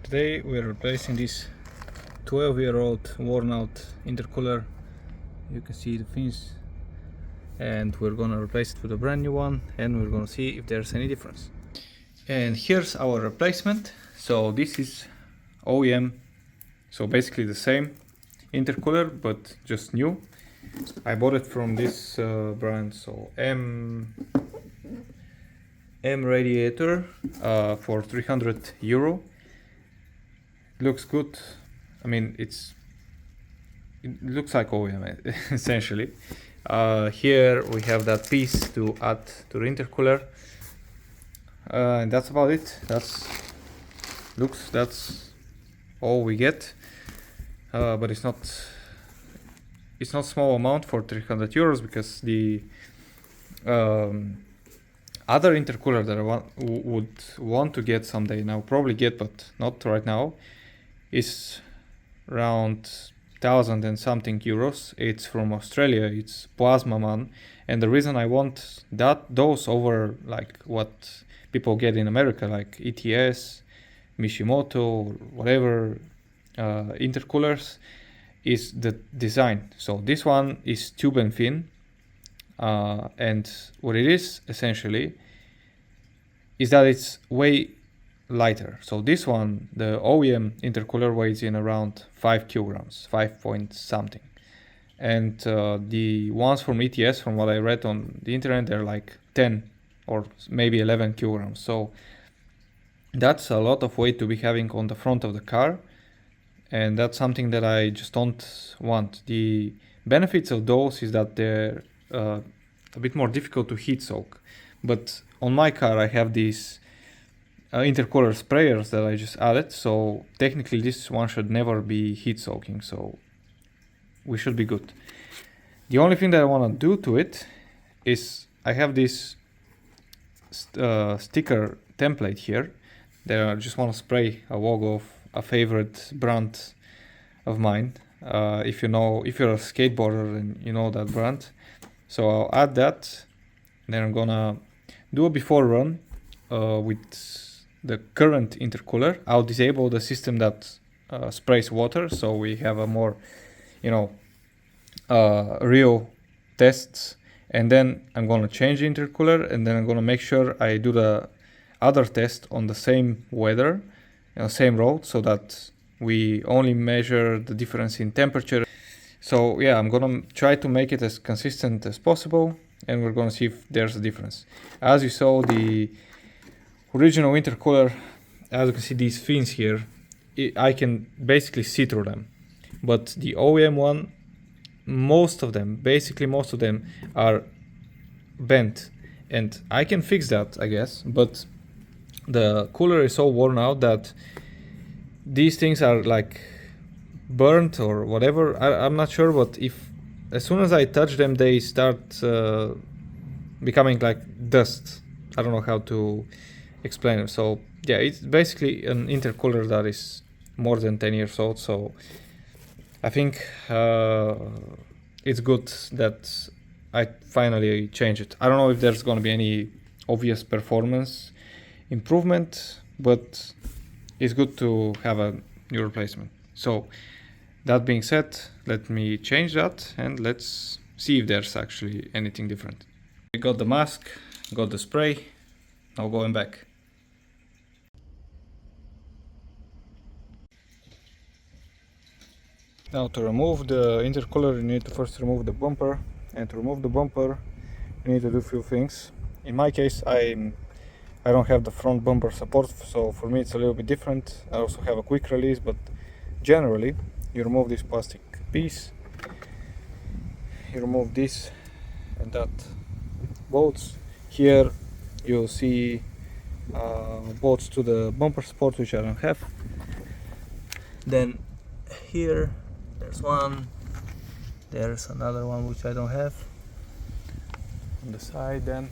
Today we are replacing this 12-year-old worn out intercooler. You can see the fins, and we're gonna replace it with a brand new one, and we're gonna see if there's any difference. And here's our replacement. So this is OEM, so basically the same intercooler but just new. I bought it from this brand, so M radiator for €300. Looks good. I mean, it looks like OEM essentially. Here we have that piece to add to the intercooler, and that's about it. That's all we get. But it's not small amount for €300, because the other intercooler that I would want to get someday, now probably get, but not right now, is around 1,000 and something euros. It's from Australia. It's Plasma Man, and the reason I want those over like what people get in America, like ETS, Mishimoto, or whatever intercoolers, is the design. So this one is tube and fin, and what it is essentially is that it's way lighter. So this one, the OEM intercooler, weighs in around 5 kilograms, 5 point something, and the ones from ETS, from what I read on the internet, they're like 10 or maybe 11 kilograms. So that's a lot of weight to be having on the front of the car, and that's something that I just don't want. The benefits of those is that they're a bit more difficult to heat soak, but on my car I have these intercooler sprayers that I just added, so technically this one should never be heat soaking, so we should be good. The only thing that I want to do to it is I have this sticker template here that I just want to spray a logo of a favorite brand of mine. If you're a skateboarder, then you know that brand. So I'll add that, then I'm gonna do a before run with the current intercooler. I'll disable the system that sprays water, so we have a more real tests, and then I'm gonna change the intercooler, and then I'm gonna make sure I do the other test on the same weather, same road, so that we only measure the difference in temperature. So yeah, I'm gonna try to make it as consistent as possible, and we're gonna see if there's a difference. As you saw, the original intercooler, as you can see these fins here, I can basically see through them, but the OEM one, most of them are bent, and I can fix that, I guess, but the cooler is so worn out that these things are like burnt or whatever. I'm not sure, but as soon as I touch them, they start becoming like dust. I don't know how to explain it. So yeah, it's basically an intercooler that is more than 10 years old, so I think it's good that I finally changed it. I don't know if there's going to be any obvious performance improvement, but it's good to have a new replacement. So that being said, let me change that and let's see if there's actually anything different. We got the mask, got the spray, now going back. Now to remove the intercooler, you need to first remove the bumper, and to remove the bumper you need to do a few things. In my case, I don't have the front bumper support, so for me it's a little bit different. I also have a quick release, but generally you remove this plastic piece, you remove this and that bolts. Here you'll see bolts to the bumper support, which I don't have. Then here there's one, there's another one which I don't have on the side. Then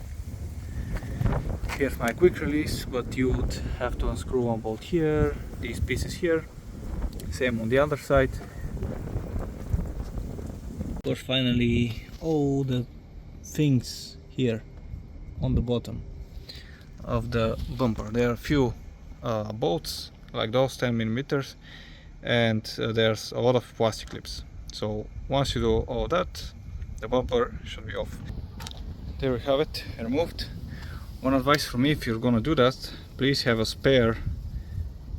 here's my quick release, but you would have to unscrew one bolt here, these pieces here, same on the other side. Of course, finally all the things here on the bottom of the bumper. There are a few bolts like those 10 millimeters, and there's a lot of plastic clips. So once you do all that, the bumper should be off. There we have it, removed. One advice from me, if you're gonna do that, please have a spare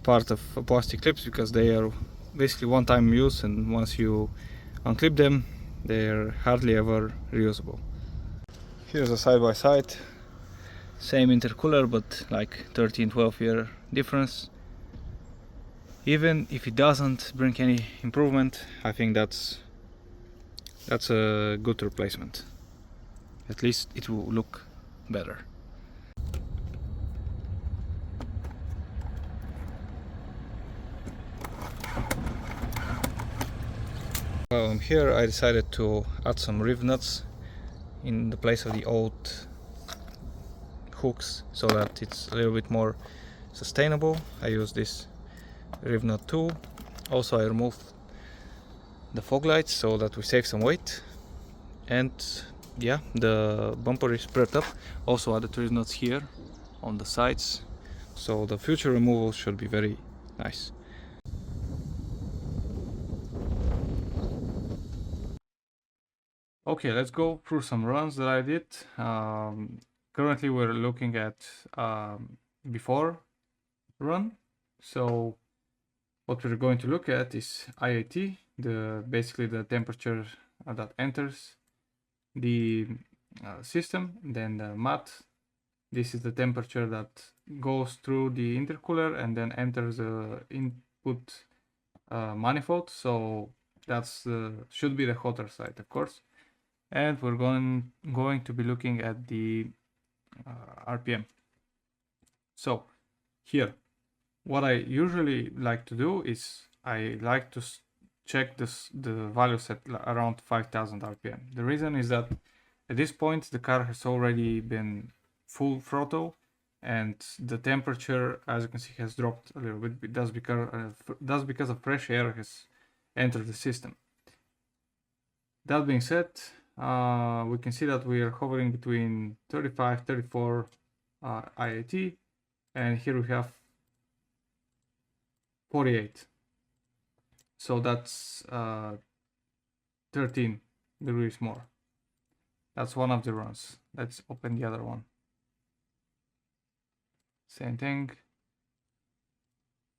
part of plastic clips, because they are basically one-time use, and once you unclip them, they're hardly ever reusable. Here's a side-by-side, same intercooler, but like 13-12 year difference. Even if it doesn't bring any improvement, I think that's a good replacement. At least it will look better. While I'm here, I decided to add some Rivnuts in the place of the old hooks, so that it's a little bit more sustainable. I use this Rivnut 2. Also, I removed the fog lights so that we save some weight. And yeah, the bumper is spread up. Also added Rivnuts here on the sides, so the future removal should be very nice. Okay, let's go through some runs that I did. Currently we're looking at before run. So what we're going to look at is IAT, basically the temperature that enters the system. Then the mat, this is the temperature that goes through the intercooler and then enters the input manifold. So that's should be the hotter side, of course. And we're going to be looking at the RPM. So here, what I usually like to do is I like to check the values at around 5000 RPM. The reason is that at this point the car has already been full throttle, and the temperature, as you can see, has dropped a little bit. That's because of fresh air has entered the system. That being said, we can see that we are hovering between 35, 34 IAT, and here we have 48. So that's 13 degrees more. That's one of the runs. Let's open the other one. Same thing.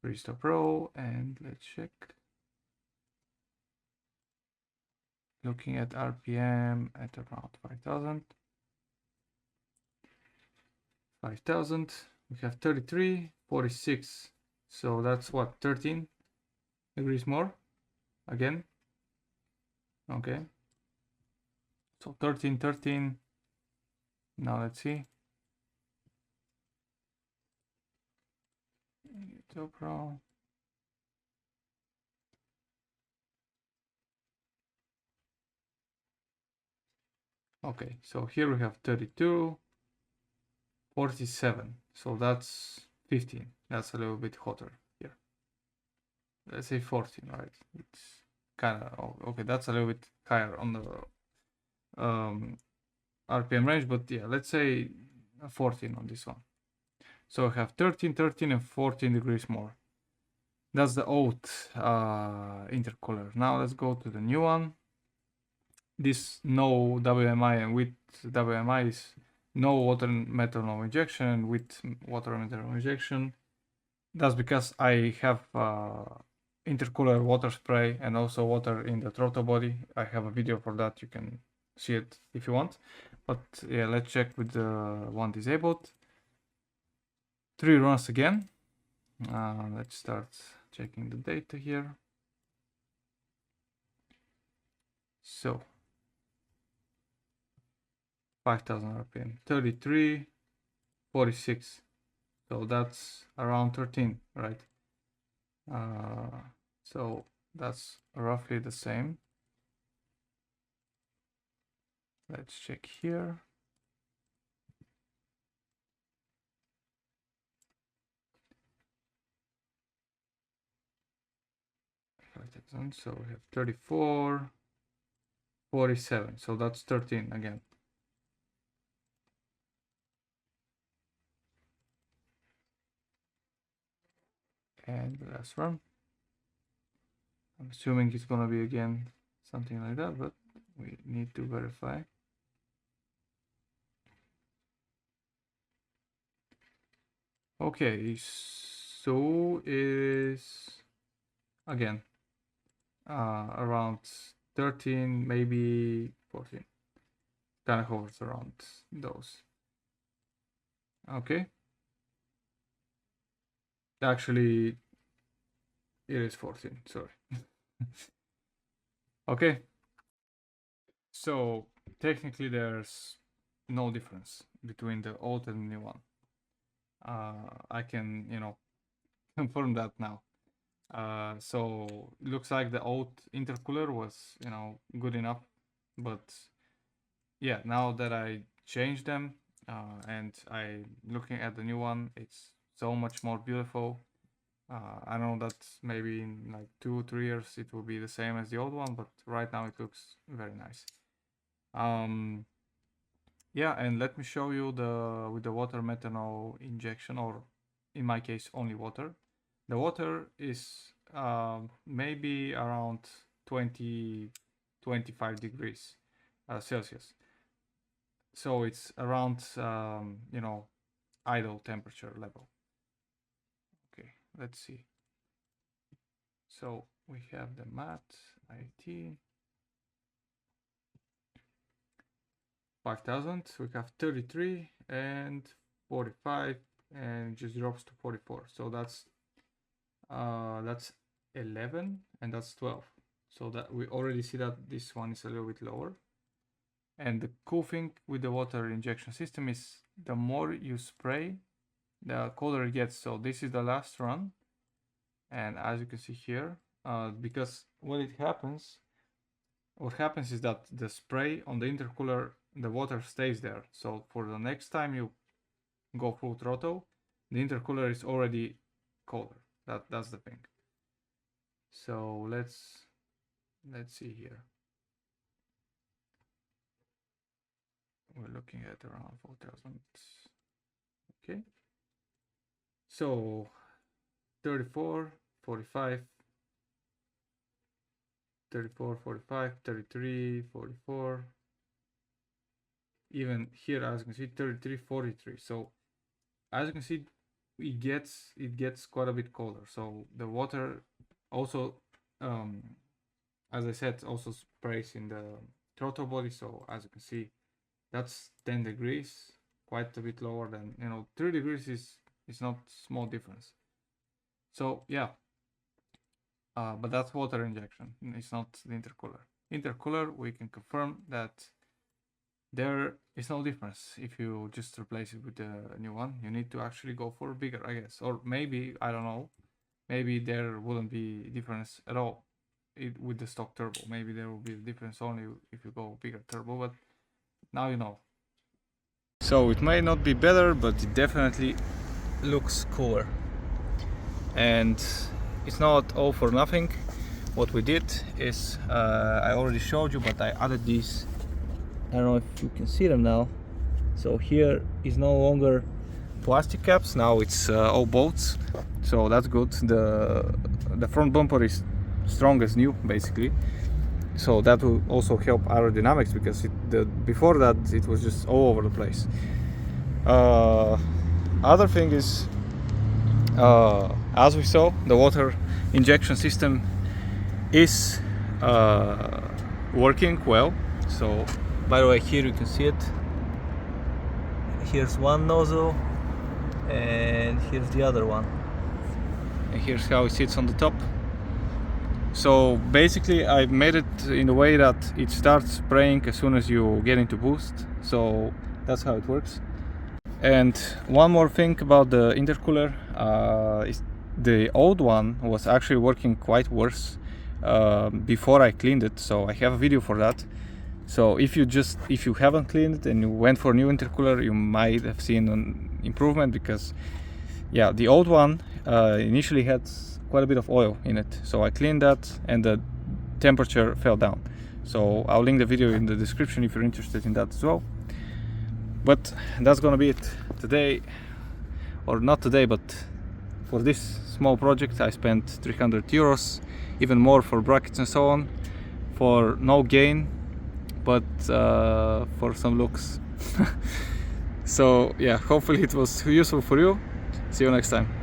Restart Pro, and let's check. Looking at RPM at around 5000. 5000. We have 33, 46. So that's what, 13 degrees more again. Okay. So 13, 13. Now let's see. Pro. Okay, so here we have 32, 47. So that's 15. That's a little bit hotter here. Let's say 14, right? It's kind of okay. That's a little bit higher on the RPM range, but yeah, let's say 14 on this one. So we have 13, 13, and 14 degrees more. That's the old intercooler. Now let's go to the new one. This no WMI, and with WMI is no water metal no injection, and with water metal injection. That's because I have intercooler water spray and also water in the throttle body. I have a video for that. You can see it if you want. But yeah, let's check with the one disabled. 3 runs again. Let's start checking the data here. So 5000 RPM, 33, 46. So that's around 13, right? So that's roughly the same. Let's check here. So we have 34, 47. So that's 13 again. and the last run. I'm assuming it's gonna be again something like that, but we need to verify. Okay, so is again around 13, maybe 14. Kind of hovers around those. Okay. Actually, it is 14, sorry. Okay. So technically there's no difference between the old and the new one. I can, confirm that now. So looks like the old intercooler was, good enough, but yeah, now that I changed them and I looking at the new one, it's so much more beautiful. I know that maybe in like 2-3 years it will be the same as the old one, but right now it looks very nice. Yeah, and let me show you with the water methanol injection, or in my case only water. The water is maybe around 20-25 degrees Celsius. So it's around idle temperature level. Okay, let's see. So we have the mat IT 5000. We have 33 and 45, and it just drops to 44. So that's 11 and that's 12. So that we already see that this one is a little bit lower. And the cool thing with the water injection system is the more you spray, the colder it gets. So this is the last run, and as you can see here, because what happens is that the spray on the intercooler, the water stays there. So for the next time you go full throttle, the intercooler is already colder. That's the thing. So let's see here. We're looking at around 4000. Okay. So 34, 45, 34, 45, 33, 44. Even here, as you can see, 33, 43. So as you can see, it gets quite a bit colder. So the water also, as I said, also sprays in the throttle body. So as you can see, that's 10 degrees, quite a bit lower than 3 degrees is not small difference. So yeah, but that's water injection. It's not the intercooler. Intercooler, we can confirm that there is no difference if you just replace it with the new one. You need to actually go for bigger, I guess, or maybe, I don't know, maybe there wouldn't be difference at all with the stock turbo. Maybe there will be a difference only if you go bigger turbo, but now you know. So it may not be better, but it definitely looks cooler. And it's not all for nothing. What we did is, I already showed you, but I added these. I don't know if you can see them now. So here is no longer plastic caps, now it's all bolts. So that's good. The front bumper is strong as new, basically. So that will also help aerodynamics, because before that it was just all over the place. Other thing is, as we saw, the water injection system is working well. So by the way, here you can see it. Here's one nozzle and here's the other one, and here's how it sits on the top. So basically I made it in a way that it starts spraying as soon as you get into boost. So that's how it works. And one more thing about the intercooler, is the old one was actually working quite worse before I cleaned it. So I have a video for that. So if you haven't cleaned it and you went for a new intercooler, you might have seen an improvement, because yeah, the old one initially had quite a bit of oil in it. So I cleaned that and the temperature fell down. So I'll link the video in the description if you're interested in that as well. But that's gonna be it today, or not today, but for this small project. I spent 300 euros, even more for brackets and so on, for no gain, but for some looks. So yeah, hopefully it was useful for you. See you next time.